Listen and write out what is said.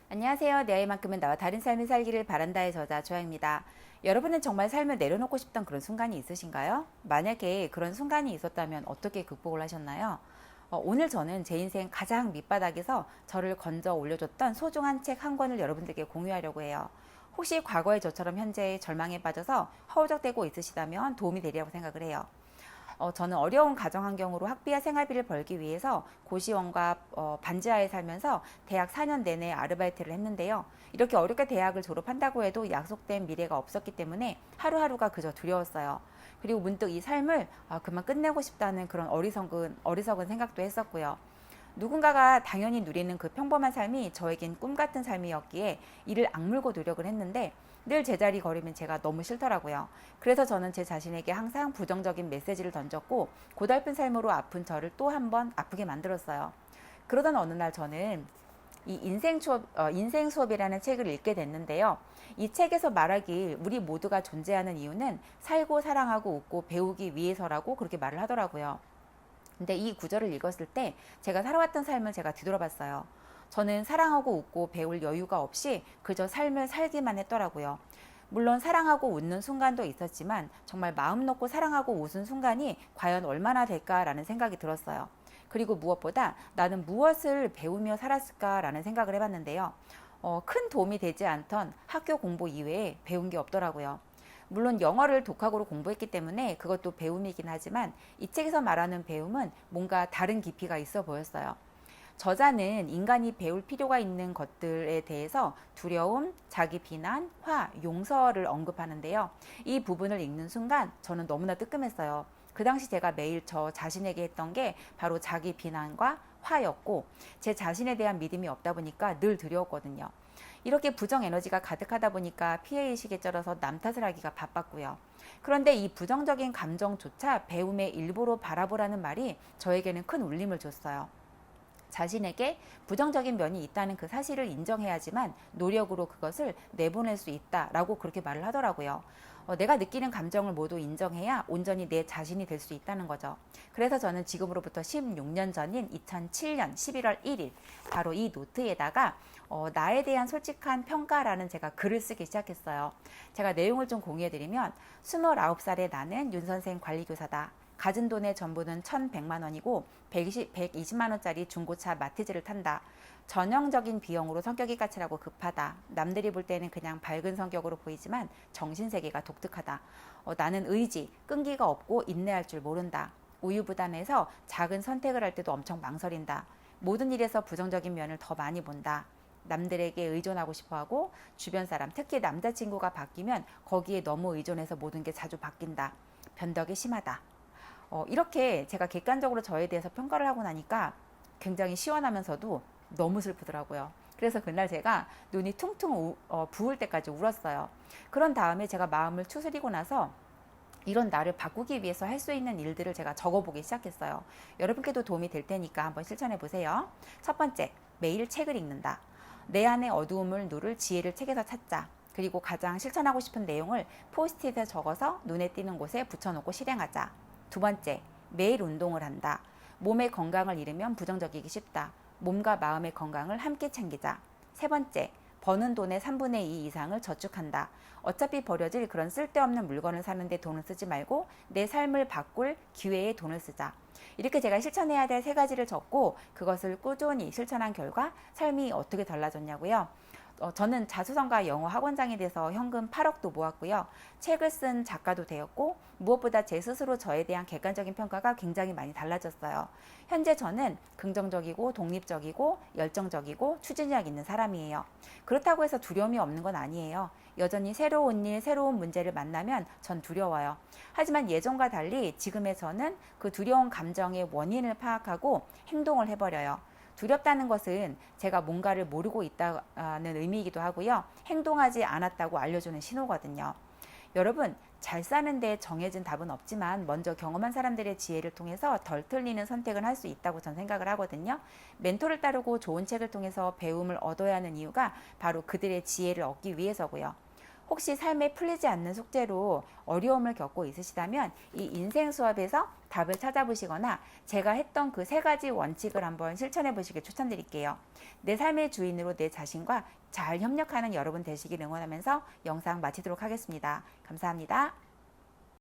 안녕하세요. 내 아이만큼은 나와 다른 삶을 살기를 바란다의 저자 조아입니다. 여러분은 정말 삶을 내려놓고 싶던 그런 순간이 있으신가요? 만약에 그런 순간이 있었다면 어떻게 극복을 하셨나요? 오늘 저는 제 인생 가장 밑바닥에서 저를 건져 올려줬던 소중한 책 한 권을 여러분들께 공유하려고 해요. 혹시 과거의 저처럼 현재 절망에 빠져서 허우적대고 있으시다면 도움이 되리라고 생각을 해요. 저는 어려운 가정 환경으로 학비와 생활비를 벌기 위해서 고시원과 반지하에 살면서 대학 4년 내내 아르바이트를 했는데요. 이렇게 어렵게 대학을 졸업한다고 해도 약속된 미래가 없었기 때문에 하루하루가 그저 두려웠어요. 그리고 문득 이 삶을 그만 끝내고 싶다는 그런 어리석은 생각도 했었고요. 누군가가 당연히 누리는 그 평범한 삶이 저에겐 꿈 같은 삶이었기에 이를 악물고 노력을 했는데 늘 제자리 걸으면 제가 너무 싫더라고요. 그래서 저는 제 자신에게 항상 부정적인 메시지를 던졌고 고달픈 삶으로 아픈 저를 또 한 번 아프게 만들었어요. 그러던 어느 날 저는 이 인생 수업이라는 책을 읽게 됐는데요. 이 책에서 말하길 우리 모두가 존재하는 이유는 살고 사랑하고 웃고 배우기 위해서라고 그렇게 말을 하더라고요. 근데 이 구절을 읽었을 때 제가 살아왔던 삶을 제가 뒤돌아봤어요. 저는 사랑하고 웃고 배울 여유가 없이 그저 삶을 살기만 했더라고요. 물론 사랑하고 웃는 순간도 있었지만 정말 마음 놓고 사랑하고 웃은 순간이 과연 얼마나 될까라는 생각이 들었어요. 그리고 무엇보다 나는 무엇을 배우며 살았을까라는 생각을 해봤는데요. 큰 도움이 되지 않던 학교 공부 이외에 배운 게 없더라고요. 물론 영어를 독학으로 공부했기 때문에 그것도 배움이긴 하지만 이 책에서 말하는 배움은 뭔가 다른 깊이가 있어 보였어요. 저자는 인간이 배울 필요가 있는 것들에 대해서 두려움, 자기 비난, 화, 용서를 언급하는데요. 이 부분을 읽는 순간 저는 너무나 뜨끔했어요. 그 당시 제가 매일 저 자신에게 했던 게 바로 자기 비난과 화였고 제 자신에 대한 믿음이 없다 보니까 늘 두려웠거든요. 이렇게 부정 에너지가 가득하다 보니까 피해의식에 쩔어서 남 탓을 하기가 바빴고요. 그런데 이 부정적인 감정조차 배움의 일부로 바라보라는 말이 저에게는 큰 울림을 줬어요. 자신에게 부정적인 면이 있다는 그 사실을 인정해야지만 노력으로 그것을 내보낼 수 있다라고 그렇게 말을 하더라고요. 내가 느끼는 감정을 모두 인정해야 온전히 내 자신이 될 수 있다는 거죠. 그래서 저는 지금으로부터 16년 전인 2007년 11월 1일 바로 이 노트에다가 나에 대한 솔직한 평가라는 제가 글을 쓰기 시작했어요. 제가 내용을 좀 공유해드리면 29살의 나는 윤 선생 관리교사다. 가진 돈의 전부는 1,100만 원이고 120만 원짜리 중고차 마티즈를 탄다. 전형적인 B형으로 성격이 까칠하고 급하다. 남들이 볼 때는 그냥 밝은 성격으로 보이지만 정신세계가 독특하다. 나는 의지, 끈기가 없고 인내할 줄 모른다. 우유부단해서 작은 선택을 할 때도 엄청 망설인다. 모든 일에서 부정적인 면을 더 많이 본다. 남들에게 의존하고 싶어하고 주변 사람, 특히 남자친구가 바뀌면 거기에 너무 의존해서 모든 게 자주 바뀐다. 변덕이 심하다. 이렇게 제가 객관적으로 저에 대해서 평가를 하고 나니까 굉장히 시원하면서도 너무 슬프더라고요. 그래서 그날 제가 눈이 퉁퉁 부을 때까지 울었어요. 그런 다음에 제가 마음을 추스리고 나서 이런 나를 바꾸기 위해서 할 수 있는 일들을 제가 적어보기 시작했어요. 여러분께도 도움이 될 테니까 한번 실천해 보세요. 첫 번째, 매일 책을 읽는다. 내 안의 어두움을 누를 지혜를 책에서 찾자. 그리고 가장 실천하고 싶은 내용을 포스트잇에 적어서 눈에 띄는 곳에 붙여놓고 실행하자. 두 번째, 매일 운동을 한다. 몸의 건강을 잃으면 부정적이기 쉽다. 몸과 마음의 건강을 함께 챙기자. 세 번째, 버는 돈의 3분의 2 이상을 저축한다. 어차피 버려질 그런 쓸데없는 물건을 사는데 돈을 쓰지 말고 내 삶을 바꿀 기회에 돈을 쓰자. 이렇게 제가 실천해야 될 세 가지를 적고 그것을 꾸준히 실천한 결과 삶이 어떻게 달라졌냐고요. 저는 자수성가 영어 학원장이 돼서 현금 8억도 모았고요. 책을 쓴 작가도 되었고 무엇보다 제 스스로 저에 대한 객관적인 평가가 굉장히 많이 달라졌어요. 현재 저는 긍정적이고 독립적이고 열정적이고 추진력 있는 사람이에요. 그렇다고 해서 두려움이 없는 건 아니에요. 여전히 새로운 일, 새로운 문제를 만나면 전 두려워요. 하지만 예전과 달리 지금의 저는 그 두려운 감정의 원인을 파악하고 행동을 해버려요. 두렵다는 것은 제가 뭔가를 모르고 있다는 의미이기도 하고요. 행동하지 않았다고 알려주는 신호거든요. 여러분, 잘 사는데 정해진 답은 없지만 먼저 경험한 사람들의 지혜를 통해서 덜 틀리는 선택을 할 수 있다고 전 생각을 하거든요. 멘토를 따르고 좋은 책을 통해서 배움을 얻어야 하는 이유가 바로 그들의 지혜를 얻기 위해서고요. 혹시 삶에 풀리지 않는 숙제로 어려움을 겪고 있으시다면 이 인생 수업에서 답을 찾아보시거나 제가 했던 그 3가지 원칙을 한번 실천해 보시길 추천드릴게요. 내 삶의 주인으로 내 자신과 잘 협력하는 여러분 되시길 응원하면서 영상 마치도록 하겠습니다. 감사합니다.